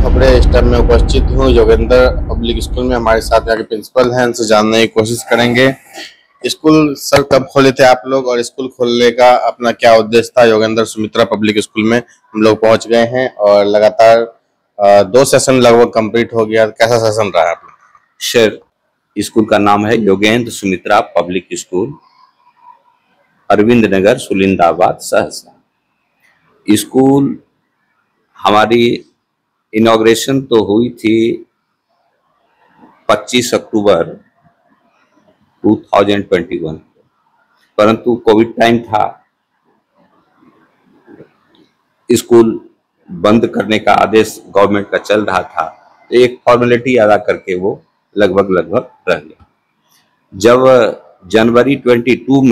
खबरें इस टाइम में उपस्थित हूँ योगेंद्र पब्लिक स्कूल में। हमारे साथ यहाँ के प्रिंसिपल हैं, उनसे जानने की कोशिश करेंगे। स्कूल सर कब खोले थे आप लोग और स्कूल खोलने का अपना क्या उद्देश्य था? योगेंद्र सुमित्रा पब्लिक स्कूल में हम लोग पहुंच गए हैं और लगातार 2 सेशन लगभग कंप्लीट हो गया। कैसा सेशन रहा आप लोग? सर, स्कूल का नाम है योगेंद्र सुमित्रा पब्लिक स्कूल, अरविंद नगर, सुलिंदाबाद, सहरसा। स्कूल हमारी इनॉग्रेशन तो हुई थी 25 अक्टूबर 2021, परंतु कोविड टाइम था, स्कूल बंद करने का आदेश गवर्नमेंट का चल रहा था, तो एक फॉर्मेलिटी अदा करके वो लगभग रह गया। जब जनवरी 2022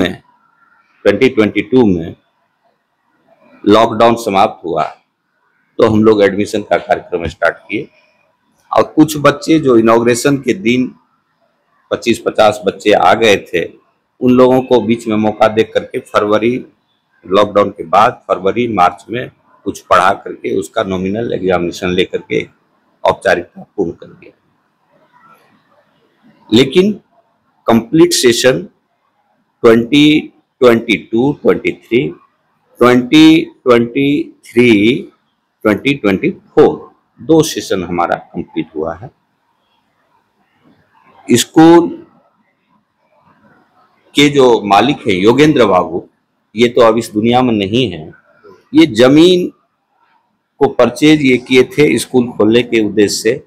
में लॉकडाउन समाप्त हुआ तो हम लोग एडमिशन का कार्यक्रम स्टार्ट किए और कुछ बच्चे जो इनॉग्रेशन के दिन 25-50 बच्चे आ गए थे, उन लोगों को बीच में मौका दे करके फरवरी, लॉकडाउन के बाद फरवरी मार्च में कुछ पढ़ा करके उसका नॉमिनल एग्जामिनेशन लेकर के औपचारिकता पूर्ण कर दिया। लेकिन कंप्लीट सेशन 2022-23, 2023-2024 2 सेशन हमारा कंप्लीट हुआ है। स्कूल के जो मालिक है योगेंद्र बाबू, ये तो अब इस दुनिया में नहीं है। ये जमीन को परचेज ये किए थे स्कूल खोलने के उद्देश्य से,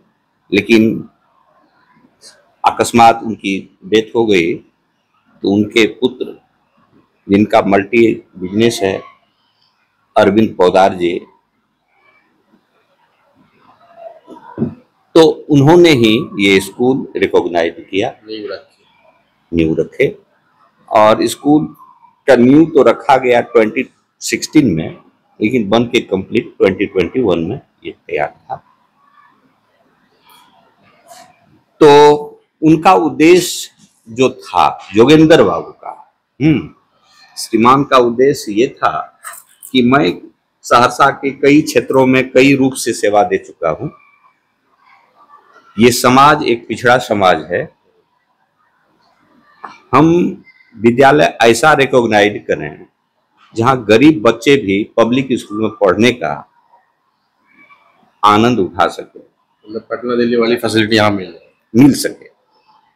लेकिन अकस्मात उनकी डेथ हो गई तो उनके पुत्र, जिनका मल्टी बिजनेस है, अरविंद पोदार जी, तो उन्होंने ही ये स्कूल रिकॉग्नाइज किया, नींव रखे। और स्कूल का नींव तो रखा गया 2016 में, लेकिन बन के कंप्लीट 2021 में ये तैयार था। तो उनका उद्देश्य जो था योगेंद्र बाबू का, श्रीमान का उद्देश्य ये था कि मैं सहरसा के कई क्षेत्रों में कई रूप से सेवा दे चुका हूं। ये समाज एक पिछड़ा समाज है। हम विद्यालय ऐसा रिकॉग्नाइज करें जहां गरीब बच्चे भी पब्लिक स्कूल में पढ़ने का आनंद उठा सके, मतलब पटना दिल्ली वाली फैसिलिटी यहाँ मिल सके।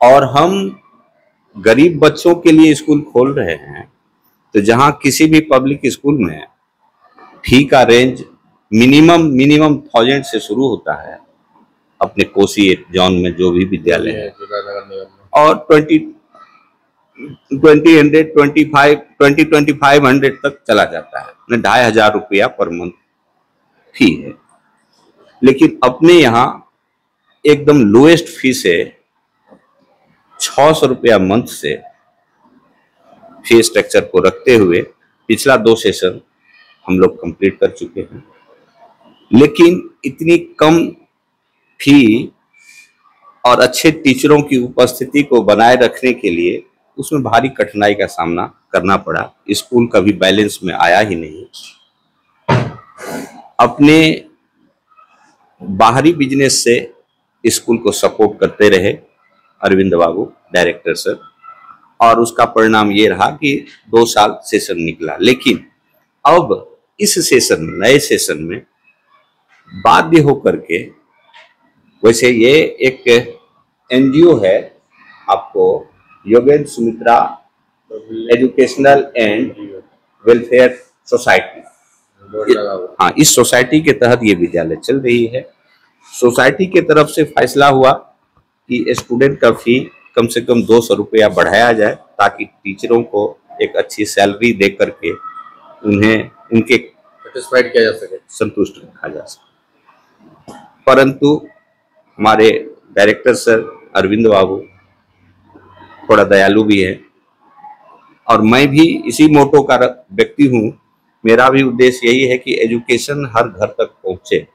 और हम गरीब बच्चों के लिए स्कूल खोल रहे हैं, तो जहां किसी भी पब्लिक स्कूल में फी का रेंज मिनिमम 1000 से शुरू होता है, अपने कोसी जोन में जो भी विद्यालय है, और 2500 तक चला जाता है, 2500 रुपया पर मंथ फी है। लेकिन अपने यहाँ एकदम लोएस्ट फी से 600 रुपया मंथ से फी स्ट्रक्चर को रखते हुए पिछला 2 सेशन हम लोग कंप्लीट कर चुके हैं। लेकिन इतनी कम फी और अच्छे टीचरों की उपस्थिति को बनाए रखने के लिए उसमें भारी कठिनाई का सामना करना पड़ा। स्कूल कभी बैलेंस में आया ही नहीं। अपने बाहरी बिजनेस से स्कूल को सपोर्ट करते रहे अरविंद बाबू डायरेक्टर सर, और उसका परिणाम ये रहा कि 2 साल सेशन निकला। लेकिन अब इस सेशन में, नए सेशन में बाध्य होकर के, वैसे ये एक एनजीओ है, आपको Yogendra Sumitra educational and welfare society, हाँ, इस सोसाइटी के तहत ये विद्यालय चल रही है। सोसाइटी के तरफ से फैसला हुआ कि स्टूडेंट का फी कम से कम 200 रुपया बढ़ाया जाए, ताकि टीचरों को एक अच्छी सैलरी दे करके उन्हें उनके सेटिस्फाइड किया जा सके, संतुष्ट रखा जा सके। परंतु हमारे डायरेक्टर सर अरविंद बाबू थोड़ा दयालु भी है, और मैं भी इसी मोटो का व्यक्ति हूँ। मेरा भी उद्देश्य यही है कि एजुकेशन हर घर तक पहुँचे,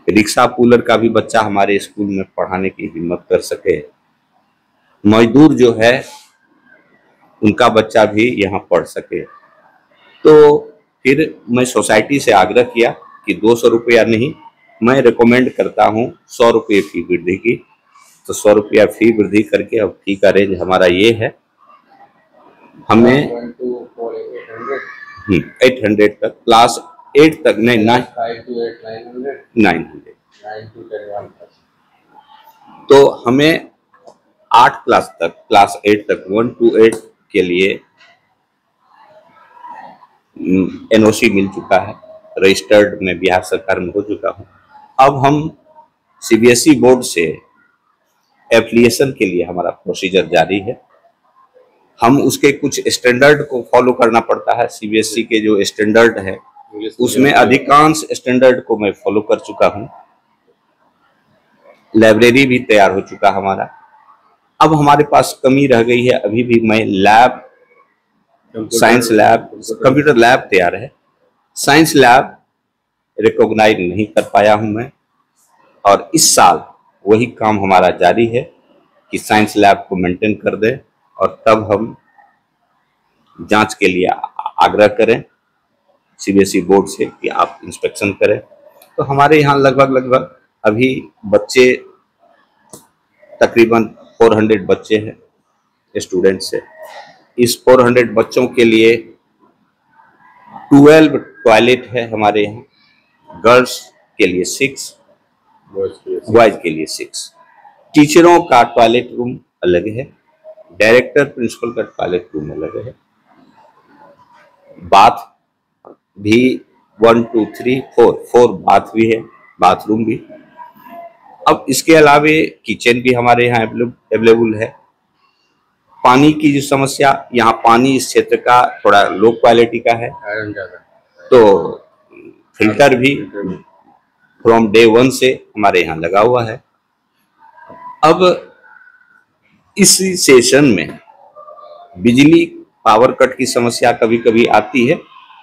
रिक्शा पुलर का भी बच्चा हमारे स्कूल में पढ़ाने की हिम्मत कर सके, मजदूर जो है उनका बच्चा भी यहाँ पढ़ सके। तो फिर मैं सोसाइटी से आग्रह किया कि 200 रुपया नहीं, मैं रिकमेंड करता हूँ 100 रुपये फी वृद्धि की। तो 100 रुपया फी वृद्धि करके अब फी का रेंज हमारा ये है, हमें 800 तक, क्लास 8 तक नहीं, 900, तो हमें 8 क्लास तक, क्लास 8 तक 1 to 8 के लिए एनओसी मिल चुका है, रजिस्टर्ड में बिहार सरकार में हो चुका हूँ। अब हम सीबीएसई बोर्ड से एप्लीकेशन के लिए हमारा प्रोसीजर जारी है। हम उसके कुछ स्टैंडर्ड को फॉलो करना पड़ता है। सीबीएसई के जो स्टैंडर्ड है उसमें अधिकांश स्टैंडर्ड को मैं फॉलो कर चुका हूँ। लाइब्रेरी भी तैयार हो चुका हमारा। अब हमारे पास कमी रह गई है, अभी भी मैं lab, science lab, computer lab तैयार है, साइंस लैब रिकॉग्नाइज नहीं कर पाया हूं मैं। और इस साल वही काम हमारा जारी है कि साइंस लैब को मेंटेन कर दें और तब हम जांच के लिए आग्रह करें सीबीएसई बोर्ड से कि आप इंस्पेक्शन करें। तो हमारे यहाँ लगभग अभी बच्चे तकरीबन 400 बच्चे हैं, स्टूडेंट्स है। इस 400 बच्चों के लिए 12 टॉयलेट है हमारे यहाँ, गर्ल्स के लिए 6, बॉयज के लिए 6। टीचरों का टॉयलेट रूम अलग है, डायरेक्टर प्रिंसिपल का टॉयलेट रूम अलग है, बाथ भी 1 2 3 4 बाथ भी है, बाथरूम भी। अब इसके अलावे किचन भी हमारे यहाँ अवेलेबल है। पानी की जो समस्या, यहाँ पानी इस क्षेत्र का थोड़ा लो क्वालिटी का है, तो फिल्टर भी फ्रॉम डे 1 से हमारे यहाँ लगा हुआ है। अब इस सेशन में बिजली पावर कट की समस्या कभी कभी आती है,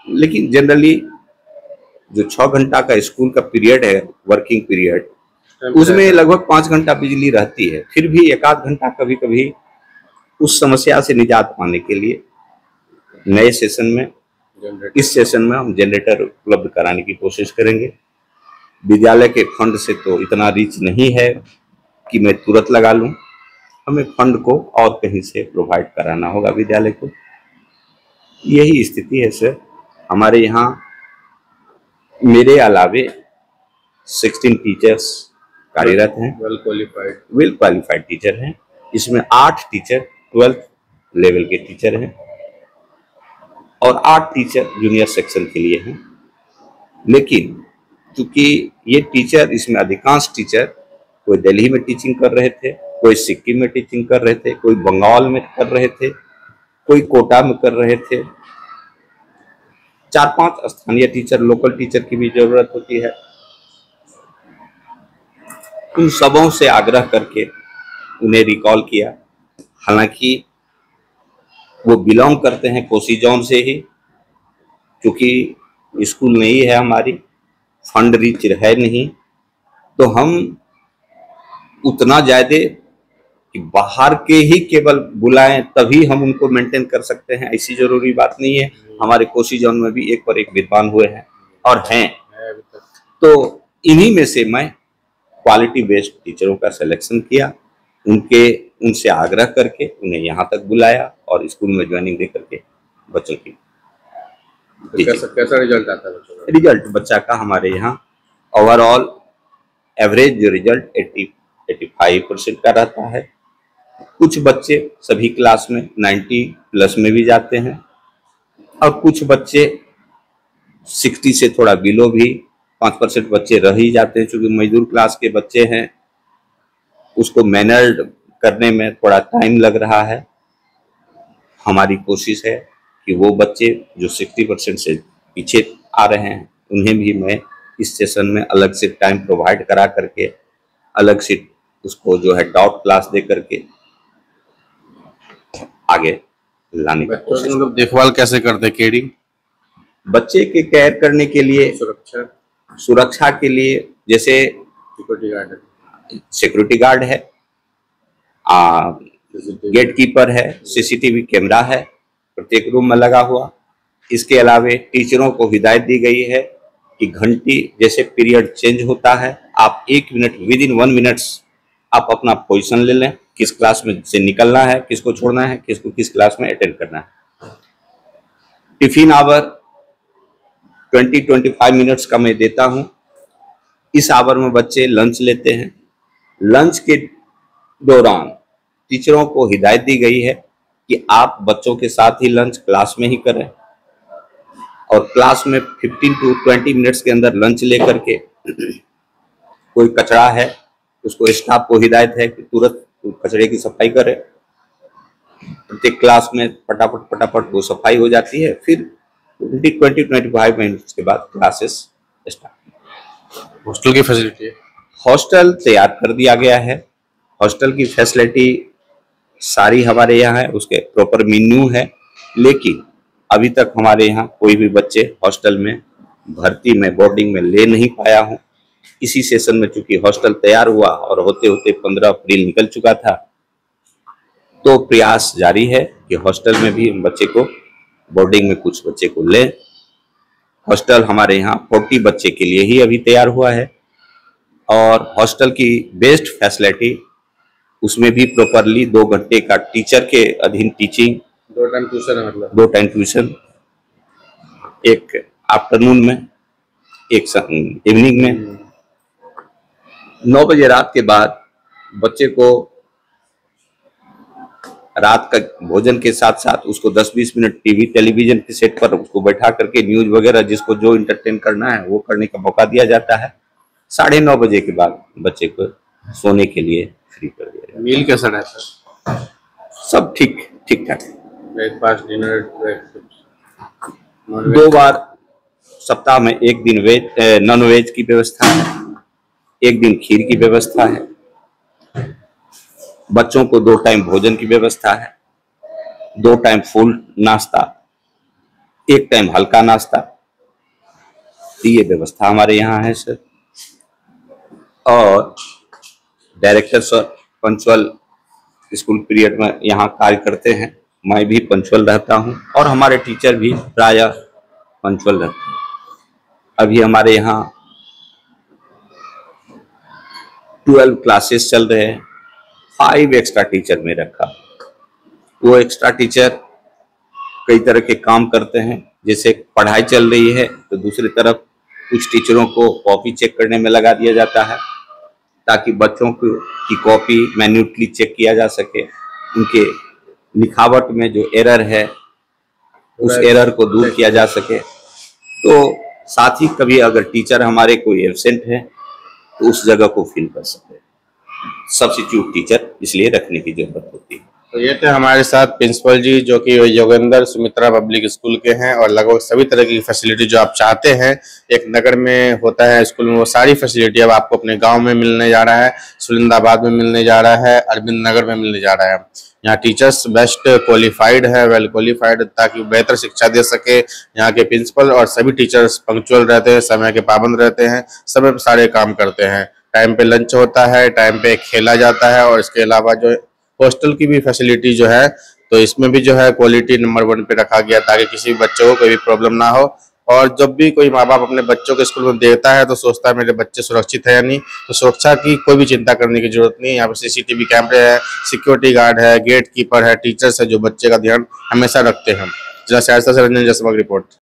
लेकिन जनरली जो 6 घंटा का स्कूल का पीरियड है, वर्किंग पीरियड, उसमें लगभग 5 घंटा बिजली रहती है। फिर भी 1 आध घंटा कभी कभी उस समस्या से निजात पाने के लिए नए सेशन में, इस सेशन में हम जनरेटर उपलब्ध कराने की कोशिश करेंगे। विद्यालय के फंड से तो इतना रीच नहीं है कि मैं तुरंत लगा लूं, हमें फंड को और कहीं से प्रोवाइड कराना होगा विद्यालय को। यही स्थिति है सर। हमारे यहाँ मेरे अलावे 16 टीचर्स कार्यरत हैं, वेल क्वालिफाइड टीचर हैं। इसमें 8 टीचर 12th लेवल के टीचर हैं और 8 टीचर जूनियर सेक्शन के लिए हैं। लेकिन क्योंकि ये टीचर, इसमें अधिकांश टीचर कोई दिल्ली में टीचिंग कर रहे थे, कोई सिक्किम में टीचिंग कर रहे थे, कोई बंगाल में कर रहे थे, कोई कोटा में कर रहे थे। 4-5 स्थानीय टीचर, लोकल टीचर की भी जरूरत होती है। उन सबों से आग्रह करके उन्हें रिकॉल किया। हालांकि वो बिलोंग करते हैं कोसी जोन से ही, क्योंकि स्कूल नहीं है हमारी, फंड रिच है नहीं, तो हम उतना ज्यादा कि बाहर के ही केवल बुलाएं तभी हम उनको मेंटेन कर सकते हैं, ऐसी जरूरी बात नहीं है। हमारे कोसी जोन में भी एक पर एक विद्वान हुए हैं और हैं। तो इन्हीं में से मैं क्वालिटी बेस्ड टीचरों का सिलेक्शन किया, उनसे आग्रह करके उन्हें यहाँ तक बुलाया और स्कूल में ज्वाइनिंग दे करके बच्चों की। कैसा रिजल्ट आता है बच्चों का? रिजल्ट बच्चा का हमारे यहाँ ओवरऑल एवरेज जो रिजल्ट 85% का रहता है। कुछ बच्चे सभी क्लास में 90+ में भी जाते हैं और कुछ बच्चे 60 से थोड़ा बिलो भी 5% बच्चे रह ही जाते हैं। चूंकि मजदूर क्लास के बच्चे हैं, उसको मैनर्ड करने में थोड़ा टाइम लग रहा है। हमारी कोशिश है कि वो बच्चे जो 60% से पीछे आ रहे हैं उन्हें भी मैं इस सेशन में अलग से टाइम प्रोवाइड करा करके, अलग से उसको जो है डाउट क्लास दे करके आगे लाने की कोशिश। मतलब देखभाल कैसे करते हैं? केयरिंग, बच्चे के केयर करने के लिए, सुरक्षा के लिए, जैसे सिक्योरिटी गार्ड है, गेट कीपर है, सीसीटीवी कैमरा है प्रत्येक रूम में लगा हुआ। इसके अलावे टीचरों को हिदायत दी गई है कि घंटी जैसे पीरियड चेंज होता है, आप 1 मिनट विद इन 1 मिनट्स आप अपना पोजीशन ले लें, किस क्लास में से निकलना है, किसको छोड़ना है, किसको किस क्लास में अटेंड करना है। टिफिन आवर 20-25 मिनट्स का मैं देता हूं। इस आवर में बच्चे लंच लेते हैं। लंच के दौरान टीचरों को हिदायत दी गई है कि आप बच्चों के साथ ही लंच क्लास में ही करें, और क्लास में 15-20 मिनट्स के अंदर लंच लेकर के कोई कचरा है उसको स्टाफ को हिदायत है कि तुरंत कचरे की सफाई करे। प्रत्येक क्लास में फटाफट वो सफाई हो जाती है। फिर 20-25 मिनट्स के बाद क्लासेस स्टार्ट। हॉस्टल की फैसिलिटी है? हॉस्टल तैयार कर दिया गया है। हॉस्टल की फैसिलिटी सारी हमारे यहाँ है, उसके प्रॉपर मेन्यू है, लेकिन अभी तक हमारे यहाँ कोई भी बच्चे हॉस्टल में भर्ती में बोर्डिंग में ले नहीं पाया हूँ। इसी सेशन में चूंकि हॉस्टल तैयार हुआ और होते होते 15 अप्रैल निकल चुका था, तो प्रयास जारी है कि हॉस्टल में भी हम बच्चे को बोर्डिंग में कुछ बच्चे को लें। हॉस्टल हमारे यहाँ 40 बच्चे के लिए ही अभी तैयार हुआ है, और हॉस्टल की बेस्ट फैसिलिटी उसमें भी प्रॉपरली 2 घंटे का टीचर के अधीन टीचिंग, 2 टाइम ट्यूशन है, मतलब 2 टाइम ट्यूशन, एक आफ्टरनून में एक इवनिंग में। 9 बजे रात के बाद बच्चे को रात का भोजन के साथ साथ उसको 10-20 मिनट टीवी टेलीविजन के सेट पर उसको बैठा करके न्यूज वगैरह जिसको जो इंटरटेन करना है वो करने का मौका दिया जाता है। 9:30 बजे के बाद बच्चे को सोने के लिए फ्री कर दिया जाता है। मील कैसा रहता है? सब ठीक ठाक। ब्रेकफास्ट, डिनर, 2 बार सप्ताह में, एक दिन वेज नॉन वेज की व्यवस्था है, एक दिन खीर की व्यवस्था है। बच्चों को 2 टाइम भोजन की व्यवस्था है, 2 टाइम फुल नाश्ता, 1 टाइम हल्का नाश्ता। ये व्यवस्था हमारे यहाँ है सर। और director sir punctual school period में यहाँ कार्य करते हैं। मैं भी पंचुअल रहता हूँ और हमारे टीचर भी प्रायः पंचुअल रहते हैं। अभी हमारे यहाँ 12 क्लासेस चल रहे हैं। 5 एक्स्ट्रा टीचर में रखा। वो एक्स्ट्रा टीचर कई तरह के काम करते हैं, जैसे पढ़ाई चल रही है तो दूसरी तरफ कुछ टीचरों को कॉपी चेक करने में लगा दिया जाता है, ताकि बच्चों की कॉपी मैन्युटली चेक किया जा सके, उनके लिखावट में जो एरर है उस एरर को दूर किया जा सके। तो साथ ही कभी अगर टीचर हमारे कोई एब्सेंट है तो उस जगह को फिल कर सके। सब्स्टिट्यूट टीचर इसलिए रखने की जरूरत होती है। तो ये थे हमारे साथ प्रिंसिपल जी, जो कि योगेंद्र सुमित्रा पब्लिक स्कूल के हैं, और लगभग सभी तरह की फैसिलिटी जो आप चाहते हैं एक नगर में होता है स्कूल में, वो सारी फैसिलिटी अब आपको अपने गांव में मिलने जा रहा है, सुलिंदाबाद में मिलने जा रहा है, अरविंद नगर में मिलने जा रहा है। यहाँ टीचर्स बेस्ट क्वालिफाइड है, वेल क्वालिफाइड, ताकि बेहतर शिक्षा दे सके। यहाँ के प्रिंसिपल और सभी टीचर्स पंक्चुअल रहते हैं, समय के पाबंद रहते हैं, समय पर सारे काम करते हैं, टाइम पे लंच होता है, टाइम पे खेला जाता है, और इसके अलावा जो हॉस्टल की भी फैसिलिटी जो है, तो इसमें भी जो है क्वालिटी नंबर 1 पे रखा गया, ताकि किसी भी बच्चे को कोई भी प्रॉब्लम ना हो। और जब भी कोई माँ बाप अपने बच्चों को स्कूल में देखता है तो सोचता है मेरे बच्चे सुरक्षित है या नहीं। तो सुरक्षा की कोई भी चिंता करने की जरूरत नहीं है। यहाँ पर CCTV कैमरे है, सिक्योरिटी गार्ड है, गेट कीपर है, टीचर्स है जो बच्चे का ध्यान हमेशा रखते हैं। जिला सहरसा से रंजन जसवंत रिपोर्ट।